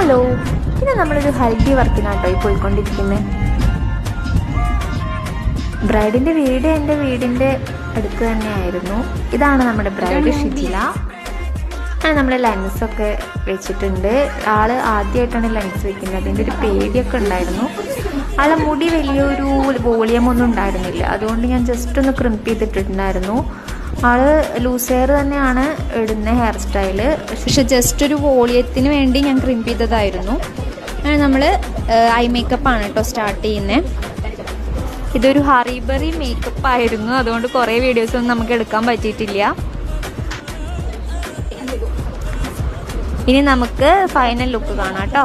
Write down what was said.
Hello, പിന്നെ നമ്മളൊരു ഹൽദി വർക്കിനാട്ടോ ഈ പോയിക്കൊണ്ടിരിക്കുന്നത്. ബ്രൈഡിൻ്റെ വീട് എൻ്റെ വീടിൻ്റെ അടുത്ത് തന്നെയായിരുന്നു. ഇതാണ് നമ്മുടെ ബ്രൈഡ് ഷിജില. നമ്മൾ ലെൻസൊക്കെ വെച്ചിട്ടുണ്ട്. ആള് ആദ്യമായിട്ടാണ് ലെൻസ് വെക്കുന്നത്. അതിൻ്റെ ഒരു പേടിയൊക്കെ ഉണ്ടായിരുന്നു. ആളെ മുടി വലിയൊരു വോളിയം ഒന്നും ഉണ്ടായിരുന്നില്ല. അതുകൊണ്ട് ഞാൻ ജസ്റ്റ് ഒന്ന് ക്രിംപ് ചെയ്തിട്ടുണ്ടായിരുന്നു. ആള് ലൂസ് ഹെയർ തന്നെയാണ് ഇടുന്ന ഹെയർ സ്റ്റൈല്. പക്ഷെ ജസ്റ്റ് ഒരു വോളിയത്തിന് വേണ്ടി ഞാൻ ക്രിംപ് ചെയ്തതായിരുന്നു. നമ്മൾ ഐ മേക്കപ്പാണ് കേട്ടോ സ്റ്റാർട്ട് ചെയ്യുന്നത്. ഇതൊരു ഹറിബറി മേക്കപ്പ് ആയിരുന്നു. അതുകൊണ്ട് കുറേ വീഡിയോസൊന്നും നമുക്ക് എടുക്കാൻ പറ്റിയിട്ടില്ല. ഇനി നമുക്ക് ഫൈനൽ ലുക്ക് കാണാം കേട്ടോ.